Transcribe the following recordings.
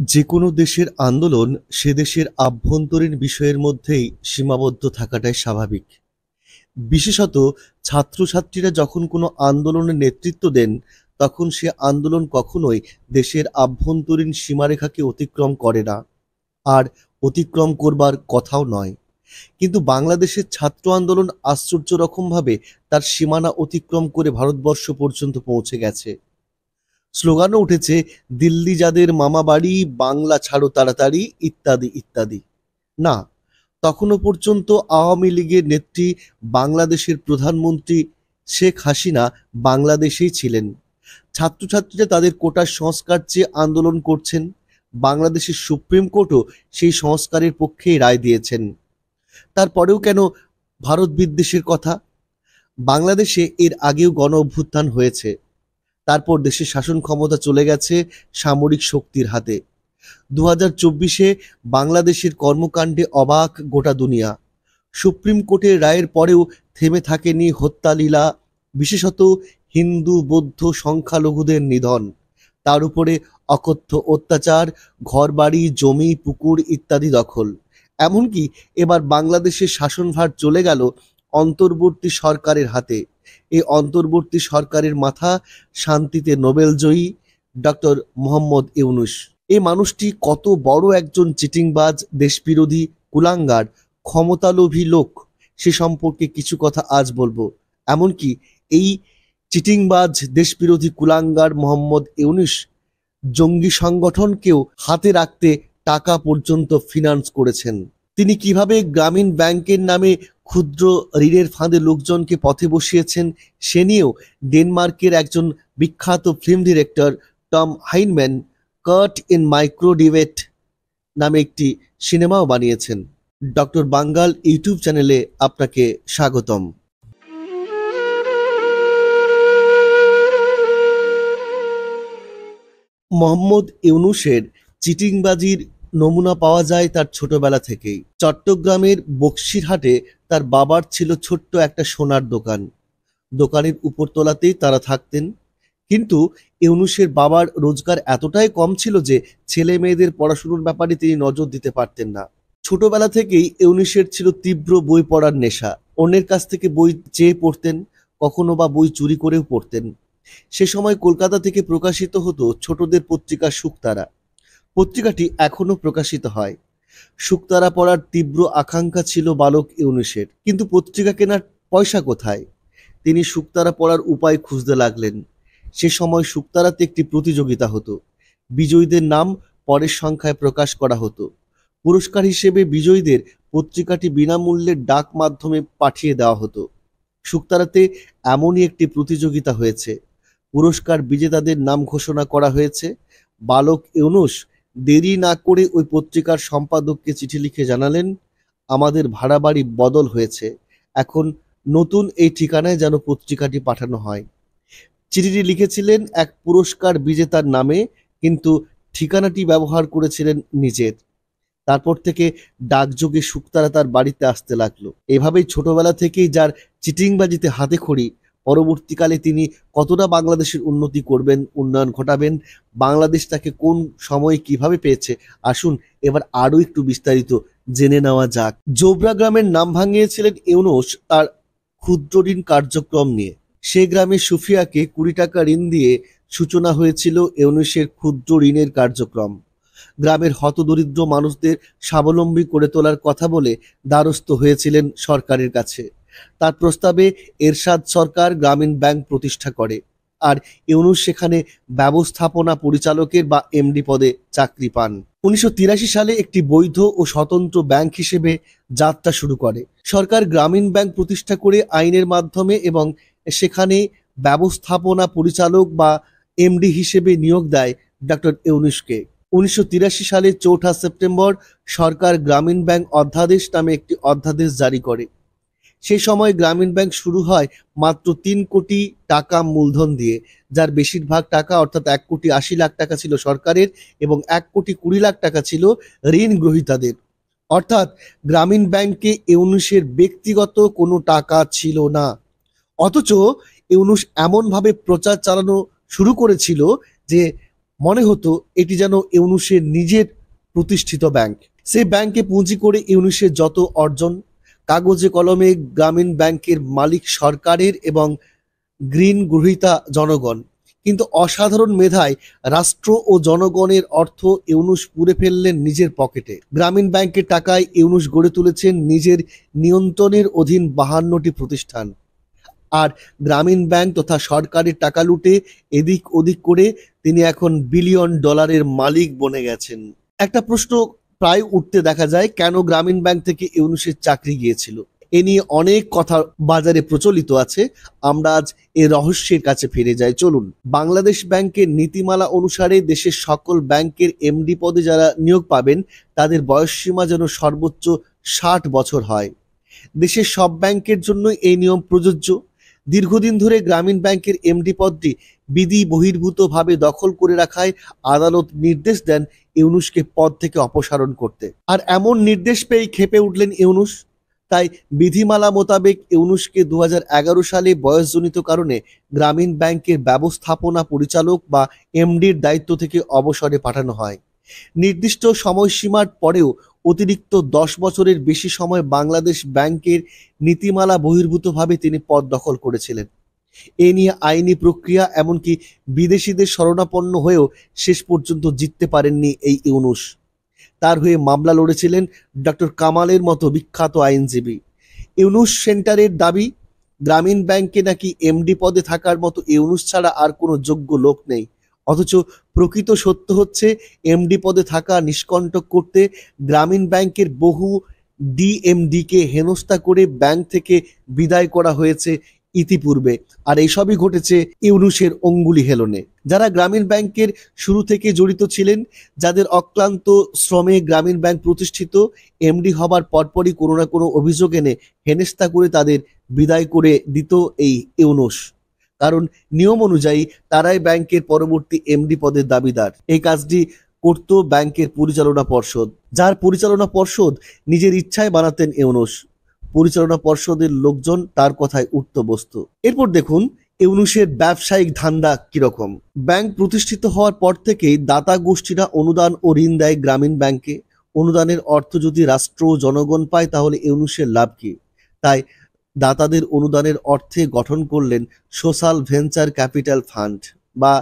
যে কোনো দেশের আন্দোলন সে দেশের আভ্যন্তরীণ বিষয়ের মধ্যেই সীমাবদ্ধ থাকাটাই স্বাভাবিক। বিশেষত ছাত্রছাত্রীরা যখন কোনো আন্দোলনের নেতৃত্ব দেন, তখন সে আন্দোলন কখনোই দেশের আভ্যন্তরীণ সীমারেখাকে অতিক্রম করে না, আর অতিক্রম করবার কথাও নয়। কিন্তু বাংলাদেশের ছাত্র আন্দোলন আশ্চর্য রকমভাবে তার সীমানা অতিক্রম করে ভারতবর্ষ পর্যন্ত পৌঁছে গেছে। স্লোগানও উঠেছে, দিল্লি যাদের মামা বাড়ি, বাংলা ছাড়ো তাড়াতাড়ি, ইত্যাদি ইত্যাদি। না, তখনও পর্যন্ত আওয়ামী লীগের নেত্রী, বাংলাদেশের প্রধানমন্ত্রী শেখ হাসিনা বাংলাদেশেই ছিলেন। ছাত্রছাত্রীরা তাদের কোটার সংস্কার চেয়ে আন্দোলন করছেন। বাংলাদেশের সুপ্রিম কোর্টও সেই সংস্কারের পক্ষেই রায় দিয়েছেন। তারপরেও কেন ভারত বিদ্বেষের কথা? বাংলাদেশে এর আগেও গণ অভ্যুত্থান হয়েছে, তারপর দেশের শাসন ক্ষমতা চলে গেছে সামরিক শক্তির হাতে। 2024-এ বাংলাদেশের কর্মকাণ্ডে অবাক গোটা দুনিয়া। সুপ্রিম কোর্টের রায়ের পরেও থেমে থাকেনি হত্যালীলা, বিশেষত হিন্দু বৌদ্ধ সংখ্যালঘুদের নিধন, তার উপরে অকথ্য অত্যাচার, ঘরবাড়ি জমি পুকুর ইত্যাদি দখল। এমনকি এবার বাংলাদেশের শাসনভার চলে গেল অন্তর্বর্তী সরকারের হাতে। এই অন্তর্বর্তী সরকারের মাথা শান্তিতে নোবেলজয়ী ডক্টর মোহাম্মদ ইউনূস। এই মানুষটি কত বড় একজন চিটিংবাজ, দেশবিরোধী, কুলাঙ্গার, ক্ষমতালোভী লোক, সে সম্পর্কে কিছু কথা আজ বলবো। এমনকি এই চিটিংবাজ দেশবিরোধী কুলাঙ্গার মোহাম্মদ ইউনূস জঙ্গি সংগঠনকেও হাতে রাখতে টাকা পর্যন্ত ফিনান্স করেছেন। তিনি কিভাবে গ্রামীণ ব্যাংকের নামে ক্ষুদ্র ঋণের ফাঁদে লোকজনকে পথে বসিয়েছেন, সে নিয়েও ডেনমার্কের একজন বিখ্যাত film director Tom Heinemann caught in micro debt নামে একটি সিনেমাও বানিয়েছেন। ডক্টর বাঙ্গাল ইউটিউব চ্যানেলে আপনাকে স্বাগতম। মোহাম্মদ ইউনূসের চিটিংবাজির নমুনা পাওয়া যায় তার ছোটবেলা থেকেই। চট্টগ্রামের বক্সিরহাটে তার বাবার ছিল ছোট্ট একটা সোনার দোকান। দোকানের উপরতলাতেই তারা থাকতেন। কিন্তু ইউনূসের বাবার রোজগার এতটাই কম ছিল যে ছেলে মেয়েদের পড়াশুনোর ব্যাপারে তিনি নজর দিতে পারতেন না। ছোটবেলা থেকেই ইউনূসের ছিল তীব্র বই পড়ার নেশা। অন্যের কাছ থেকে বই চেয়ে পড়তেন, কখনো বা বই চুরি করেও পড়তেন। সে সময় কলকাতা থেকে প্রকাশিত হতো ছোটদের পত্রিকা শুকতারা। পত্রিকাটি এখনো প্রকাশিত হয়। শুকতারা পড়ার তীব্র আকাঙ্ক্ষা ছিল বালক ইউনূসের, কিন্তু পত্রিকা কেনার পয়সা কোথায়? তিনি শুকতারা পড়ার উপায় খুঁজতে লাগলেন। সে সময় শুকতারাতে একটি প্রতিযোগিতা হতো। বিজয়ীদের নাম পরের সংখ্যায় প্রকাশ করা হতো। পুরস্কার হিসেবে বিজয়ীদের পত্রিকাটি বিনামূল্যে ডাক মাধ্যমে পাঠিয়ে দেওয়া হতো। শুকতারাতে এমনই একটি প্রতিযোগিতা হয়েছে। পুরস্কার বিজেতাদের নাম ঘোষণা করা হয়েছে। বালক ইউনূস দেরি না করে ওই পত্রিকার সম্পাদককে চিঠি লিখে জানালেন, আমাদের ভাড়া বাড়ি বদল হয়েছে, এখন নতুন এই ঠিকানায় যেন পত্রিকাটি পাঠানো হয়। চিঠিটি লিখেছিলেন এক পুরস্কার বিজেতার নামে, কিন্তু ঠিকানাটি ব্যবহার করেছিলেন নিজের। তারপর থেকে ডাকযোগে শুকতারা তার বাড়িতে আসতে লাগলো। এভাবেই ছোটবেলা থেকেই যার চিটিংবাজিতে হাতেখড়ি, পরবর্তীকালে তিনি কতটা বাংলাদেশের উন্নতি করবেন, উন্নয়ন ঘটাবেন, বাংলাদেশ তাকে কোন সময়ে কিভাবে পেয়েছে, আসুন এবার আরো একটু বিস্তারিত জেনে নেওয়া যাক। জোবরা গ্রামের নাম ভাঙিয়েছিলেন ইউনূস তার ক্ষুদ্র ঋণ কার্যক্রম নিয়ে। সে গ্রামে সুফিয়াকে 20 টাকা ঋণ দিয়ে সূচনা হয়েছিল ইউনূসের ক্ষুদ্র ঋণের কার্যক্রম। গ্রামের হতদরিদ্র মানুষদের স্বাবলম্বী করে তোলার কথা বলে দ্বারস্থ হয়েছিলেন সরকারের কাছে। তার প্রস্তাবে এরশাদ সরকার গ্রামীণ ব্যাংক প্রতিষ্ঠা করে, আর ইউনূস সেখানে ব্যবস্থাপনা পরিচালকের বা এমডি পদে চাকরি পান। 1983 সালে একটি বৈধ ও স্বতন্ত্র ব্যাংক হিসেবে যাত্রা শুরু করে। সরকার গ্রামীণ ব্যাংক প্রতিষ্ঠা করে আইনের মাধ্যমে এবং সেখানে ব্যবস্থাপনা পরিচালক বা এমডি হিসেবে নিয়োগ দেয় ডক্টর ইউনূসকে। 1983 সালের 4 সেপ্টেম্বর সরকার গ্রামীণ ব্যাংক অধ্যাদেশ নামে একটি অধ্যাদেশ জারি করে। সে সময় গ্রামীণ ব্যাংক শুরু হয় মাত্র 3 কোটি টাকা মূলধন দিয়ে, যার বেশিরভাগ টাকা অর্থাৎ 1,80,00,000 টাকা ছিল সরকারের এবং 1,20,00,000 টাকা ছিল ঋণ গ্রহীতাদের। অর্থাৎ গ্রামীণ ব্যাংকে ইউনূসের ব্যক্তিগত কোনো টাকা ছিল না। অথচ ইউনূস এমনভাবে প্রচার চালানো শুরু করেছিল যে মনে হতো এটি যেন ইউনূসের নিজের প্রতিষ্ঠিত ব্যাংক। সেই ব্যাংকে পুঁজি করে ইউনূসের যত অর্জন, কাগজে কলমে গ্রামীণ ব্যাংকের মালিক সরকারের এবং ঋণ গ্রহীতা জনগণ, কিন্তু অসাধারণ মেধায় রাষ্ট্র ও জনগণের অর্থ ইউনূস পুরে ফেললেন নিজের পকেটে। গ্রামীণ ব্যাংকের টাকায় ইউনূস গড়ে তুলেছেন নিজের নিয়ন্ত্রণের অধীন 52টি প্রতিষ্ঠান। আর গ্রামীণ ব্যাংক তথা সরকারের টাকা লুটে এদিক ওদিক করে তিনি এখন বিলিয়ন ডলারের মালিক বনে গেছেন। একটা প্রশ্ন প্রায় উঠতে দেখা যায়, কেন গ্রামীণ ব্যাংক থেকে ইউনূসের চাকরি গিয়েছিল? এ নিয়ে অনেক কথা বাজারে প্রচলিত আছে। আমরা আজ এ রহস্যের কাছে ফিরে যাই, চলুন। বাংলাদেশ ব্যাংকের নীতিমালা অনুসারে দেশের সকল ব্যাংকের এমডি পদে যারা নিয়োগ পাবেন তাদের বয়সসীমা যেন সর্বোচ্চ 60 বছর হয়। দেশের সব ব্যাংকের জন্য এই নিয়ম প্রযোজ্য। দীর্ঘদিন ধরে গ্রামীণ ব্যাংকের এমডি পদটি বিধি বহির্ভূতভাবে দখল করে রাখায় আদালত নির্দেশ দেন ইউনূসকে পদ থেকে অপসারণ করতে। আর এমন নির্দেশ পেয়ে ক্ষেপে উঠলেন ইউনূস। তাই বিধিমালা মোতাবেক ইউনূসকে 2011 সালে বয়সজনিত কারণে গ্রামীণ ব্যাংকের ব্যবস্থাপনা পরিচালক বা এমডির দায়িত্ব থেকে অবসরে পাঠানো হয়। নির্দিষ্ট সময়সীমার পরেও অতিরিক্ত 10 বছরের বেশি সময় বাংলাদেশ ব্যাংকের নীতিমালা বহির্ভূতভাবে তিনি পদ দখল করেছিলেন। এ নিয়ে আইনি প্রক্রিয়া, এমনকি বিদেশিদের শরণাপন্ন হয়েও শেষ পর্যন্ত জিততে পারেননি এই ইউনূস। তার হয়ে মামলা লড়েছিলেন ডক্টর কামালের মতো বিখ্যাত আইনজীবী। ইউনূস সেন্টারের দাবি, গ্রামীণ ব্যাংকে নাকি এমডি পদে থাকার মতো ইউনূস ছাড়া আর কোনো যোগ্য লোক নেই। অথচ প্রকৃত সত্য হচ্ছে, এমডি পদে থাকা নিষ্কণ্টক করতে গ্রামীণ ব্যাংকের বহু ডিএমডিকে হেনস্থা করে ব্যাংক থেকে বিদায় করা হয়েছে ইতিপূর্বে। আর এইসবই ঘটেছে ইউনূসের অঙ্গুলি হেলনে। যারা গ্রামীণ ব্যাংকের শুরু থেকে জড়িত ছিলেন, যাদের অক্লান্ত শ্রমে গ্রামীণ ব্যাংক প্রতিষ্ঠিত, এমডি হবার পরপরই কোনো না কোনো অভিযোগ এনে হেনস্থা করে তাদের বিদায় করে দিত এই ইউনূস। কারণ নিয়ম অনুযায়ী তারাই ব্যাংকের পরবর্তী এমডি পদের দাবিদার। এই কাজটি করত ব্যাংকের পরিচালনা পর্ষদ, যার পরিচালনা পর্ষদ নিজের ইচ্ছায় বানাতেন ইউনূস। পরিচালনা পর্ষদের লোকজন তার কথায় উঠত বসত। এরপর দেখুন ইউনূসের ব্যবসায়িক ধান্দা কিরকম। ব্যাংক প্রতিষ্ঠিত হওয়ার পর থেকেই দাতা গোষ্ঠীরা অনুদান ও ঋণ দেয় গ্রামীণ ব্যাংকে। অনুদানের অর্থ যদি রাষ্ট্র ও জনগণ পায় তাহলে ইউনূসের লাভ কি? তাই দাতাদের অনুদানের অর্থে গঠন করলেন সোশ্যাল ভেঞ্চার ক্যাপিটাল ফান্ড বা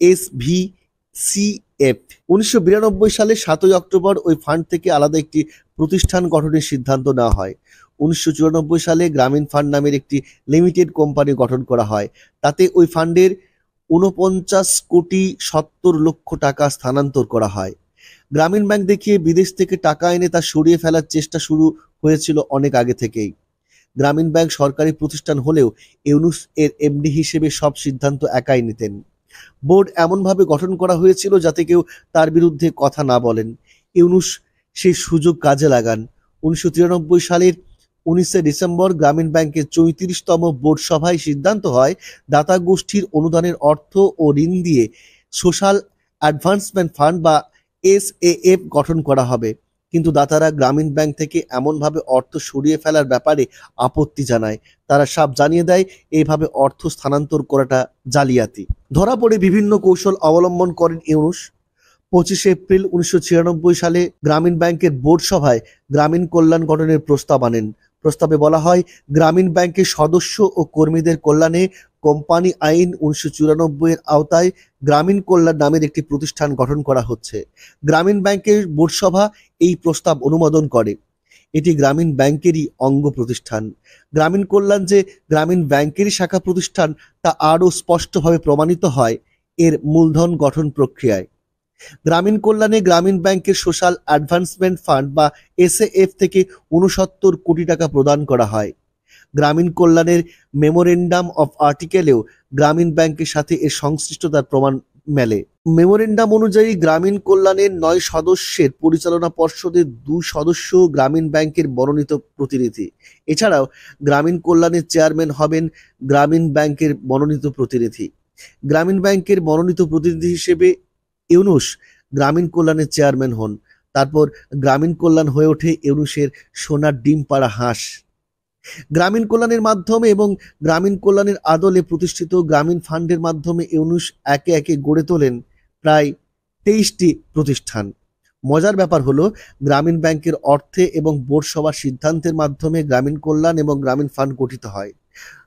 SVCF। 1992 সালে 7 অক্টোবর ওই ফান্ড থেকে আলাদা একটি প্রতিষ্ঠান গঠনের সিদ্ধান্ত নেওয়া হয়। 1994 সালে গ্রামীণ ফান্ড নামের একটি লিমিটেড কোম্পানি গঠন করা হয়। তাতে ওই ফান্ডের 49,70,00,000 টাকা স্থানান্তর করা হয়। গ্রামীণ ব্যাংক দেখিয়ে বিদেশ থেকে টাকা এনে তা সরিয়ে ফেলার চেষ্টা শুরু হয়েছিল অনেক আগে থেকেই। গ্রামীণ ব্যাংক সরকারি প্রতিষ্ঠান হলেও ইউনূস এর এমডি হিসেবে সব সিদ্ধান্ত একাই নিতেন। বোর্ড এমনভাবে গঠন করা হয়েছিল যাতে কেউ তার বিরুদ্ধে কথা না বলেন। ইউনূস সেই সুযোগ কাজে লাগান। 1993 সালের 19 ডিসেম্বর গ্রামীণ ব্যাংকের 34তম বোর্ড সভায় সিদ্ধান্ত হয় দাতা গোষ্ঠীর অনুদানের অর্থ ও ঋণ দিয়ে সোশ্যাল অ্যাডভান্সমেন্ট ফান্ড বা SAF গঠন করা হবে। কিন্তু দাতারা গ্রামীণ ব্যাংক থেকে এমনভাবে অর্থ সরিয়ে ফেলার ব্যাপারে আপত্তি জানায়। তারা সাফ জানিয়ে দেয় এইভাবে অর্থ স্থানান্তর করাটা জালিয়াতি। ধরা পড়ে বিভিন্ন কৌশল অবলম্বন করেন ইউনূস। 25 এপ্রিল 1996 সালে গ্রামীণ ব্যাংকের বোর্ড সভায় গ্রামীণ কল্যাণ গঠনের প্রস্তাব আনেন। প্রস্তাবে বলা হয়, গ্রামীণ ব্যাংকের সদস্য ও কর্মীদের কল্যাণে কোম্পানি আইন 1994 এর আওতায় গ্রামীণ কল্যাণ নামের একটি প্রতিষ্ঠান গঠন করা হচ্ছে। গ্রামীণ ব্যাংকের বোর্ড সভা এই প্রস্তাব অনুমোদন করে। এটি গ্রামীণ ব্যাংকেরই অঙ্গ প্রতিষ্ঠান। গ্রামীণ কল্যাণ যে গ্রামীণ ব্যাংকেরই শাখা প্রতিষ্ঠান তা আরও স্পষ্টভাবে প্রমাণিত হয় এর মূলধন গঠন প্রক্রিয়ায়। গ্রামীণ কল্যাণে গ্রামীণ ব্যাংকের সোশ্যাল অ্যাডভান্সমেন্ট ফান্ড বা SAF থেকে 69 কোটি টাকা প্রদান করা হয়। গ্রামীণ কল্যাণের মেমোরেন্ডাম অফ আর্টিকেলেও গ্রামীণ ব্যাংকের সাথে এর সংশ্লিষ্টতার প্রমাণ মেলে। মেমোরেন্ডাম অনুযায়ী গ্রামীণ কল্যাণের 9 সদস্যের পরিচালনা পর্ষদের 2 সদস্য গ্রামীণ ব্যাংকের মনোনীত প্রতিনিধি। এছাড়াও গ্রামীণ কল্যাণের চেয়ারম্যান হবেন গ্রামীণ ব্যাংকের মনোনীত প্রতিনিধি। গ্রামীণ ব্যাংকের মনোনীত প্রতিনিধি হিসেবে ইউনূস গ্রামীণ কল্যাণের চেয়ারম্যান হন। তারপর গ্রামীণ কল্যাণ হয়ে ওঠে ইউনূসের সোনার ডিম পাড়া হাঁস। গ্রামীণ কল্যাণের মাধ্যমে এবং গ্রামীণ কল্যাণের আদলে প্রতিষ্ঠিত গ্রামীণ ফান্ডের মাধ্যমে ইউনূস একে একে গড়ে তোলেন প্রায় 23টি প্রতিষ্ঠান। মজার ব্যাপার হলো, গ্রামীণ ব্যাংকের অর্থে এবং বোর্ড সভার সিদ্ধান্তের মাধ্যমে গ্রামীণ কল্যাণ এবং গ্রামীণ ফান্ড গঠিত হয়।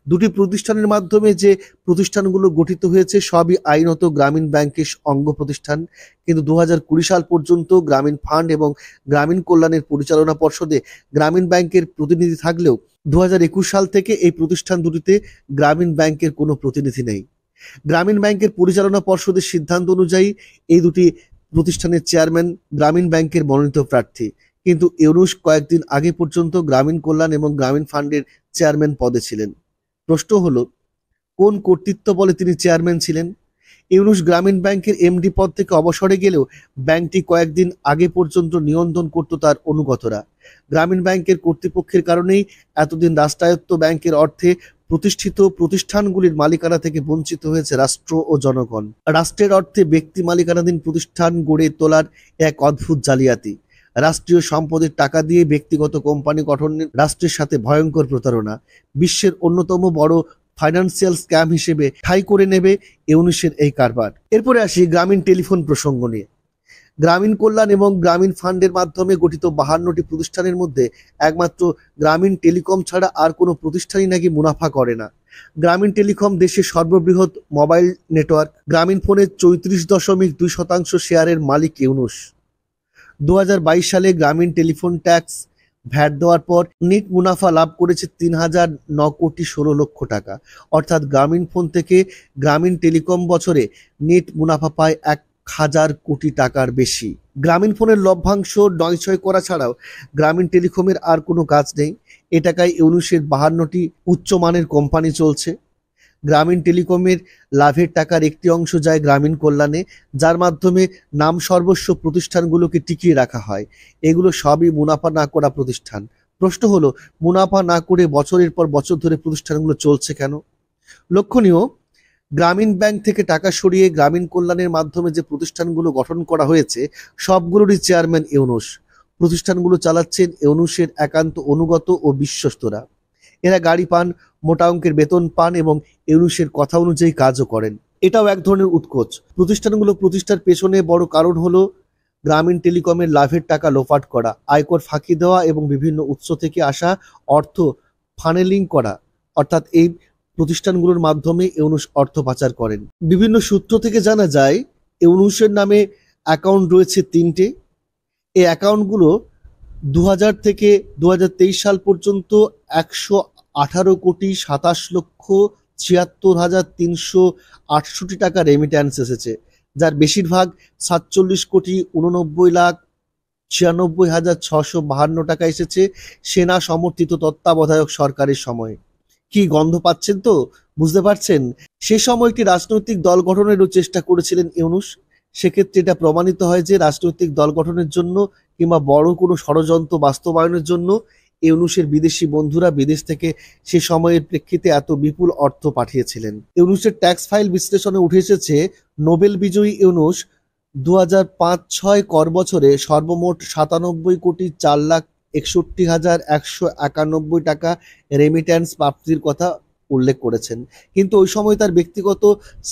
দুটি প্রতিষ্ঠানের মাধ্যমে যে প্রতিষ্ঠানগুলো গঠিত হয়েছে সবই আইনত গ্রামীণ ব্যাংকের অঙ্গ প্রতিষ্ঠান, কিন্তু 2020 সাল পর্যন্ত গ্রামীণ ফান্ড এবং গ্রামীণ কল্যাণের পরিচালনা পর্ষদে গ্রামীণ ব্যাংকের প্রতিনিধি থাকলেও 2021 সাল থেকে এই প্রতিষ্ঠান দুটিতে গ্রামীণ ব্যাংকের কোনো প্রতিনিধি নেই। গ্রামীণ ব্যাংকের পরিচালনা পর্ষদের সিদ্ধান্ত অনুযায়ী এই দুটি প্রতিষ্ঠানের চেয়ারম্যান গ্রামীণ ব্যাংকের মনোনীত প্রার্থী, কিন্তু ইউনূস কয়েকদিন আগে পর্যন্ত গ্রামীণ কল্যাণ এবং গ্রামীণ ফান্ডের চেয়ারম্যান পদে ছিলেন। প্রশ্ন হলো, কোন কর্তৃত্ব বলে তিনি চেয়ারম্যান ছিলেন? ইউনূস গ্রামীণ ব্যাংকের এমডি পদ থেকে অবসরে গেলেও ব্যাংকটি কয়েকদিন আগে পর্যন্ত নিয়ন্ত্রণ করত তার অনুগতরা। গ্রামীণ ব্যাংকের কর্তৃপক্ষের কারণেই এতদিন রাষ্ট্রায়ত্ত ব্যাংকের অর্থে প্রতিষ্ঠিত প্রতিষ্ঠানগুলির মালিকানা থেকে বঞ্চিত হয়েছে রাষ্ট্র ও জনগণ। রাষ্ট্রের অর্থে ব্যক্তি মালিকানাধীন প্রতিষ্ঠান গড়ে তোলার এক অদ্ভুত জালিয়াতি। রাষ্ট্রীয় সম্পদের টাকা দিয়ে ব্যক্তিগত কোম্পানি গঠনের রাষ্ট্রের সাথে ভয়ঙ্কর প্রতারণা। বিশ্বের অন্যতম বড় ফাইন্যান্সিয়াল স্ক্যাম হিসেবে ঠাঁই করে নেবে ইউনূসের এই কারবার। এরপরে আসি গ্রামীণ টেলিফোন প্রসঙ্গ নিয়ে। গ্রামীণ কল্যাণ এবং গ্রামীণ ফান্ডের মাধ্যমে গঠিত 52টি প্রতিষ্ঠানের মধ্যে একমাত্র গ্রামীণ টেলিকম ছাড়া আর কোনো প্রতিষ্ঠানই নাকি মুনাফা করে না। গ্রামীণ টেলিকম দেশের সর্ববৃহৎ মোবাইল নেটওয়ার্ক। গ্রামীণ ফোনের 34.2% শেয়ারের মালিক ইউনূস। 2022 সালে গ্রামীণ টেলিফোন ট্যাক্স ভ্যাট দেওয়ার পর নেট মুনাফা লাভ করেছে 3,009,16,00,000 টাকা। অর্থাৎ গ্রামীণ ফোন থেকে গ্রামীণ টেলিকম বছরে নেট মুনাফা পায় 1,000 কোটি টাকার বেশি। গ্রামীণ ফোনের লভ্যাংশ নয় করা ছাড়াও গ্রামীণ টেলিকমের আর কোনো কাজ নেই। এ টাকায় ইউনূসের 52টি উচ্চমানের কোম্পানি চলছে। গ্রামীণ টেলিকমের লাভের টাকার একটি অংশ যায় গ্রামীণ কল্যাণে, যার মাধ্যমে নাম সর্বস্ব প্রতিষ্ঠানগুলোকে টিকিয়ে রাখা হয়। এগুলো সবই মুনাফা না করা প্রতিষ্ঠান। প্রশ্ন হলো, মুনাফা না করে বছরের পর বছর ধরে প্রতিষ্ঠানগুলো চলছে কেন? লক্ষণীয়, গ্রামীণ ব্যাংক থেকে টাকা সরিয়ে গ্রামীণ কল্যাণের মাধ্যমে যে প্রতিষ্ঠানগুলো গঠন করা হয়েছে সবগুলোরই চেয়ারম্যান ইউনূস। প্রতিষ্ঠানগুলো চালাচ্ছেন ইউনূসের একান্ত অনুগত ও বিশ্বস্তরা। এরা গাড়ি পান, মোটা অঙ্কের বেতন পান এবং ইউনূসের কথা অনুযায়ী কাজও করেন। এটাও এক ধরনের উৎকোচ। প্রতিষ্ঠানগুলো প্রতিষ্ঠার পেছনে বড় কারণ হলো গ্রামীণ টেলিকমের লাভের টাকা লোপাট করা, আয়কর ফাঁকি দেওয়া এবং বিভিন্ন উৎস থেকে আসা অর্থ ফানেলিং করা। অর্থাৎ এই প্রতিষ্ঠানগুলোর মাধ্যমে ইউনূস অর্থ পাচার করেন। বিভিন্ন সূত্র থেকে জানা যায় ইউনূসের নামে অ্যাকাউন্ট রয়েছে 3টে। এই অ্যাকাউন্টগুলো 2000 থেকে 2023 সাল পর্যন্ত 118,27,76,368 টাকা রেমিট্যান্স এসেছে, যার বেশিরভাগ 47,96,96,652 টাকা এসেছে সেনা সমর্থিত তত্ত্বাবধায়ক সরকারের সময়ে। কি গন্ধ পাচ্ছেন তো? বুঝতে পারছেন? সে সময় একটি রাজনৈতিক দল গঠনেরও চেষ্টা করেছিলেন ইউনূস। সেক্ষেত্রে এটা প্রমাণিত হয় যে রাজনৈতিক দল গঠনের জন্য কিংবা বড় কোনো ষড়যন্ত্র বাস্তবায়নের জন্য ইউনূসের বিদেশি বন্ধুরা বিদেশ থেকে সে সময়ের প্রেক্ষিতে এত বিপুল অর্থ পাঠিয়েছিলেন। ইউনূসের ট্যাক্স ফাইল বিশ্লেষণে উঠে এসেছে নোবেল বিজয়ী ইউনূস 2005-06 কর বছরে সর্বমোট 97,04,61,191 টাকা রেমিট্যান্স প্রাপ্তির কথা উল্লেখ করেছেন। কিন্তু ওই সময় তার ব্যক্তিগত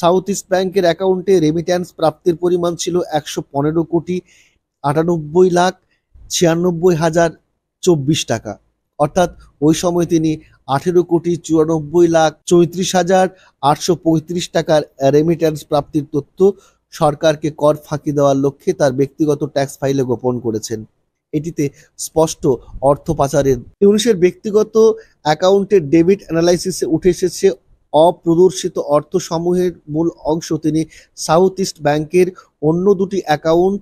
সাউথ ইস্ট ব্যাংকের অ্যাকাউন্টে রেমিট্যান্স প্রাপ্তির পরিমাণ ছিল 115,98,96,024 টাকা। অর্থাৎ ওই সময় তিনি 18,94,34,835 টাকার রেমিট্যান্স প্রাপ্তির তথ্য সরকারকে কর ফাঁকি দেওয়ার লক্ষ্যে তার ব্যক্তিগত ট্যাক্স ফাইলে গোপন করেছেন। এটিতে স্পষ্ট অর্থ পাচারের। ইউনূসের ব্যক্তিগত অ্যাকাউন্টের ডেবিট অ্যানালাইসিসে উঠে এসেছে অপ্রদর্শিত অর্থসমূহের মূল অংশ তিনি সাউথ ইস্ট ব্যাংকের অন্য দুটি অ্যাকাউন্ট,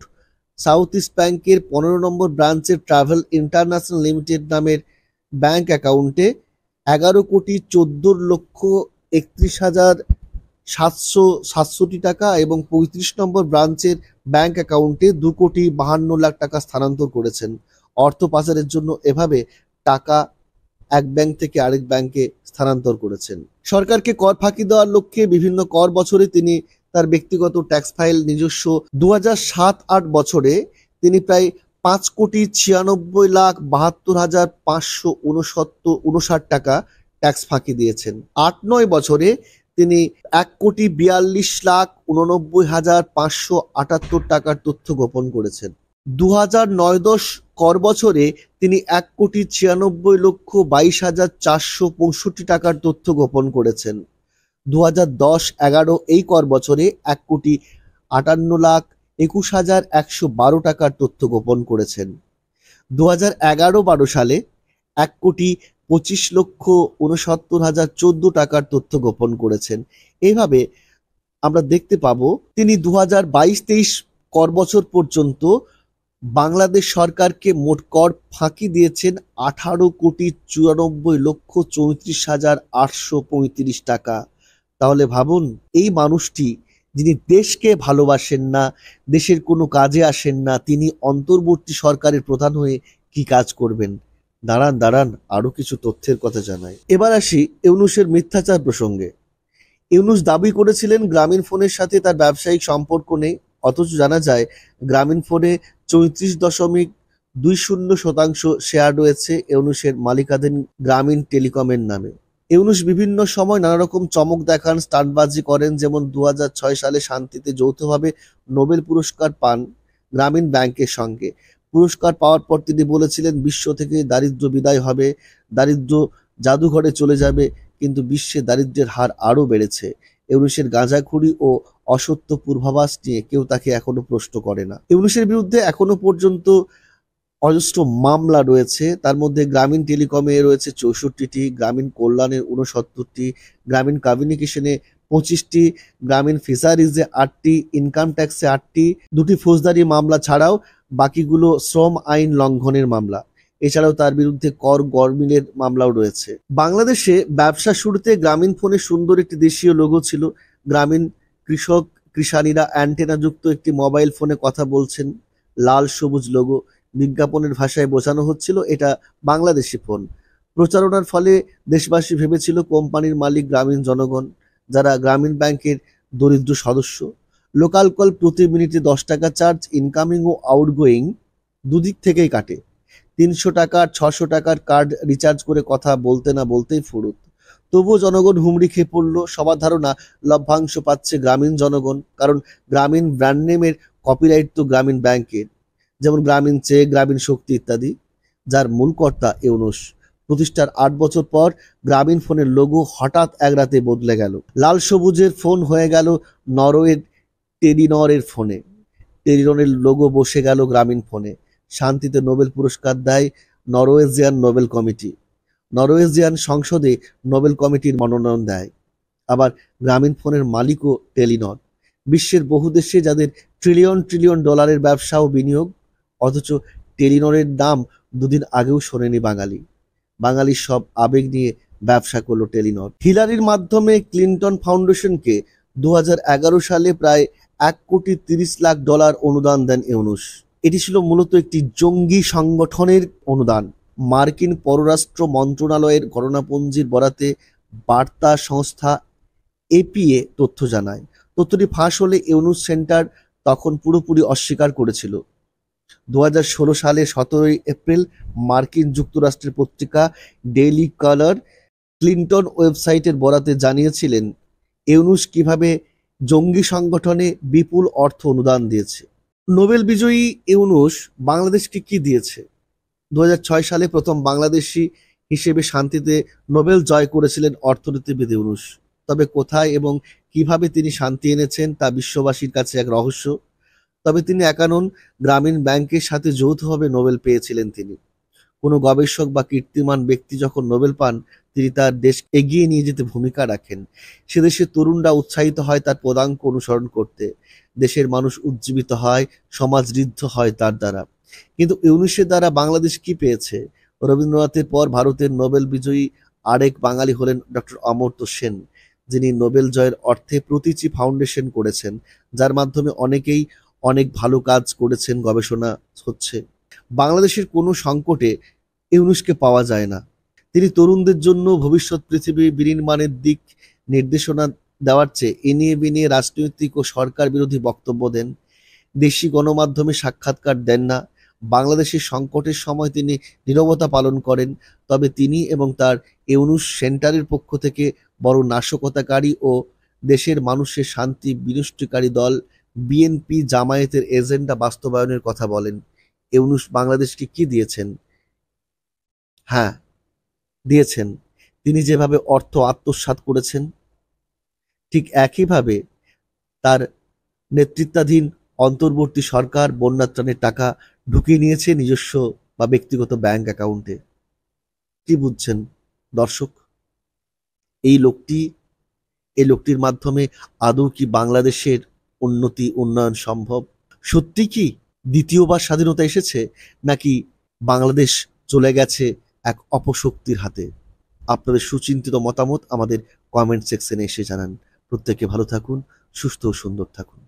সাউথ ইস্ট ব্যাংকের 15 নম্বর ব্রাঞ্চের ট্রাভেল ইন্টারন্যাশনাল লিমিটেড নামের ব্যাংক অ্যাকাউন্টে 11,31,31,767 টাকা এবং 35 নম্বর ব্রাঞ্চের ব্যাংক অ্যাকাউন্টে 2,52,00,000 টাকা স্থানান্তর করেছেন। অর্থ পাচারের জন্য এভাবে টাকা এক ব্যাংক থেকে আরেক ব্যাংকে স্থানান্তর করেছেন। সরকারকে কর ফাঁকি দেওয়ার লক্ষ্যে বিভিন্ন কর বছরে তিনি তার ব্যক্তিগত ট্যাক্স ফাইল নিজস্ব 2007-08 বছরে তিনি প্রায় 5,96,72,559 টাকা ট্যাক্স ফাঁকি দিয়েছেন। 8-9 বছরে তিনি 1,42,89,578 টাকার তথ্য গোপন করেছেন। 2009-10 কর বছরে তিনি 1,96,22,465 টাকার তথ্য গোপন করেছেন। 2010-11 এই কর বছরে 1,58,21,112 টাকার তথ্য গোপন করেছেন। 2011-12 সালে 1,25,69,014 টাকার তথ্য গোপন করেছেন। এইভাবে আমরা দেখতে পাবো তিনি 2022-23 কর বছর পর্যন্ত বাংলাদেশ সরকারকে মোট কর ফাঁকি দিয়েছেন 18,94,34,835 টাকা। তাহলে ভাবুন, এই মানুষটি যিনি দেশকে ভালোবাসেন না, দেশের কোনো কাজে আসেন না, তিনি অন্তর্বর্তী সরকারের প্রধান হয়ে কি কাজ করবেন? দাঁড়ান আরো কিছু তথ্যের কথা জানাই। এবার আসি ইউনূসের মিথ্যাচার প্রসঙ্গে। ইউনূস দাবি করেছিলেন গ্রামীণফোনের সাথে তার ব্যবসায়িক সম্পর্ক নেই, অথচ জানা যায় গ্রামীণফোনে 34.20% শেয়ার রয়েছে ইউনূসের মালিকানাধীন গ্রামীণ টেলিকমের নামে। ইউনূস বিভিন্ন সময় নানা রকম চমক দেখান, স্টান্টবাজি করেন। যেমন 2006 সালে শান্তিতে যৌথভাবে নোবেল পুরস্কার পান গ্রামীণ ব্যাংকের সঙ্গে। পুরস্কার পাওয়ার পর তিনি বলেছিলেন বিশ্ব থেকে দারিদ্র্য বিদায় হবে, দারিদ্র্য জাদুঘরে চলে যাবে, কিন্তু বিশ্বে দারিদ্র্যের হার আরও বেড়েছে। ইউনূসের গাঁজাখুরি ও অসত্য পূর্বাভাস নিয়ে কেউ তাকে এখনো প্রশ্ন করে না। ইউনূসের বিরুদ্ধে এখনো পর্যন্ত অজস্র মামলা রয়েছে, তার মধ্যে গ্রামীণ টেলিকমে রয়েছে 64টি, গ্রামীণ কল্যাণের 69টি, গ্রামীণ কমিউনিকেশনে 25টি, গ্রামীণ ফিশারিজে 8টি, ইনকাম ট্যাক্সে 8টি, 2টি ফৌজদারি মামলা ছাড়াও বাকিগুলো শ্রম আইন লঙ্ঘনের মামলা। এছাড়াও তার বিরুদ্ধে কর গরমিলের মামলাও রয়েছে। বাংলাদেশে ব্যবসা শুরুতে গ্রামীণফোনের সুন্দর একটি দেশীয় লোগো ছিল। গ্রামীণ কৃষক কৃষানীরা অ্যান্টেনাযুক্ত একটি মোবাইল ফোনে কথা বলছেন, লাল সবুজ লোগো। বিজ্ঞাপনের ভাষায় বোঝানো হচ্ছিল এটা বাংলাদেশি ফোন। প্রচারণার ফলে দেশবাসী ভেবেছিল কোম্পানির মালিক গ্রামীণ জনগণ, যারা গ্রামীণ ব্যাংকের দরিদ্র সদস্য। লোকাল কল প্রতি মিনিটে 10 টাকা চার্জ, ইনকামিং ও আউটগোয়িং দুদিক থেকেই কাটে। 300 টাকার 600 টাকার কার্ড রিচার্জ করে কথা বলতে না বলতেই ফুরুত। তবুও জনগণ হুমড়ি খেয়ে পড়ল। সবার ধারণা লভ্যাংশ পাচ্ছে গ্রামীণ জনগণ, কারণ গ্রামীণ ব্র্যান্ড নেমের কপিরাইট তো গ্রামীণ ব্যাংকের, যেমন গ্রামীণ চেক, গ্রামীণ শক্তি ইত্যাদি, যার মূল কর্তা ইউনূস। প্রতিষ্ঠার 8 বছর পর গ্রামীণ ফোনের লোগো হঠাৎ এক রাতে বদলে গেল। লাল সবুজের ফোন হয়ে গেল নরওয়ের টেলিনরের ফোনে। টেলিনরের লোগো বসে গেল গ্রামীণ ফোনে। শান্তিতে নোবেল পুরস্কার দেয় নরওয়েজিয়ান নোবেল কমিটি। নরওয়েজিয়ান সংসদে নোবেল কমিটির মনোনয়ন দেয়। আবার গ্রামীণ ফোনের মালিকও টেলিনর। বিশ্বের বহু দেশে যাদের ট্রিলিয়ন ট্রিলিয়ন ডলারের ব্যবসা ও বিনিয়োগ, অথচ টেলিনরের নাম দুদিন আগেও শোনেনি বাঙালি। বাঙালির সব আবেগ নিয়ে ব্যবসা করলো টেলিনর। হিলারির মাধ্যমে ক্লিনটন ফাউন্ডেশনকে 2011 সালে প্রায় $1,30,00,000 অনুদান দেন ইউনূস। এটি ছিল মূলত একটি জঙ্গি সংগঠনের অনুদান। মার্কিন পররাষ্ট্র মন্ত্রণালয়ের ঘটনাপঞ্জির বরাতে বার্তা সংস্থা এপিএ তথ্য জানায়। তথ্যটি ফাঁস হলে ইউনূস সেন্টার তখন পুরোপুরি অস্বীকার করেছিল। 2016 সালে 17 এপ্রিল মার্কিন যুক্তরাষ্ট্রের পত্রিকা ডেইলি কালার ক্লিনটন ওয়েবসাইটের বরাতে জানিয়েছিলেন ইউনূস কিভাবে জঙ্গি সংগঠনে বিপুল অর্থ অনুদান দিয়েছে। নোবেল বিজয়ী ইউনূস বাংলাদেশকে কি দিয়েছে? 2006 সালে প্রথম বাংলাদেশি হিসেবে শান্তিতে নোবেল জয় করেছিলেন অর্থনীতিবিদ ইউনূস। তবে কোথায় এবং কিভাবে তিনি শান্তি এনেছেন তা বিশ্ববাসীর কাছে এক রহস্য। তবে তিনি একা নন, গ্রামীণ ব্যাংকের সাথে যৌথভাবে নোবেল পেয়েছিলেন তিনি। কোনো গবেষক বা কীর্তিমান ব্যক্তি যখন নোবেল পান, তিনি তার দেশ এগিয়ে নিয়ে যেতে ভূমিকা রাখেন। সে দেশের তরুণরা উৎসাহিত হয় তার পদাঙ্ক অনুসরণ করতে। দেশের মানুষ উজ্জীবিত হয়, সমাজ ঋদ্ধ হয় তার দ্বারা। কিন্তু ইউনূসের দ্বারা বাংলাদেশ কি পেয়েছে? রবীন্দ্রনাথের পর ভারতের নোবেল বিজয়ী আরেক বাঙালি হলেন ডক্টর অমর্ত্য সেন, যিনি নোবেল জয়ের অর্থে প্রতীচী ফাউন্ডেশন করেছেন, যার মাধ্যমে অনেকেই অনেক ভালো কাজ করেছেন, গবেষণা হচ্ছে। বাংলাদেশের কোনো সংকটে ইউনূসকে পাওয়া যায় না। তিনি তরুণদের জন্য ভবিষ্যৎ পৃথিবী বিনির্মাণের দিক নির্দেশনা দেওয়ার চেয়ে এনিয়ে বিনিয়ে রাজনৈতিক ও সরকার বিরোধী বক্তব্য দেন। দেশি গণমাধ্যমে সাক্ষাৎকার দেন না। বাংলাদেশের সংকটের সময় তিনি নীরবতা পালন করেন। তবে তিনি এবং তার ইউনূস সেন্টারের পক্ষ থেকে বরং নাশকতাকারী ও দেশের মানুষের শান্তি বিনষ্টকারী দল বিএনপি জামায়াতের এজেন্ডা বাস্তবায়নের কথা বলেন। ইউনূস বাংলাদেশকে কি দিয়েছেন? হ্যাঁ, দিয়েছেন। তিনি যেভাবে অর্থ আত্মসাৎ করেছেন, ঠিক একইভাবে তার নেতৃত্বাধীন অন্তর্বর্তী সরকার বন্যাত্রাণের টাকা ঢুকিয়ে নিয়েছে নিজস্ব বা ব্যক্তিগত ব্যাংক অ্যাকাউন্টে। কি বুঝছেন দর্শক? এই লোকটি এই লোকটির মাধ্যমে আদৌ কি বাংলাদেশের উন্নয়ন সম্ভব? সত্যি কি দ্বিতীয়বার স্বাধীনতা এসেছে, নাকি বাংলাদেশ চলে গেছে এক অপশক্তির হাতে? আপনাদের সুচিন্তিত মতামত আমাদের কমেন্ট সেকশনে এসে জানান। প্রত্যেকে ভালো থাকুন, সুস্থ ও সুন্দর থাকুন।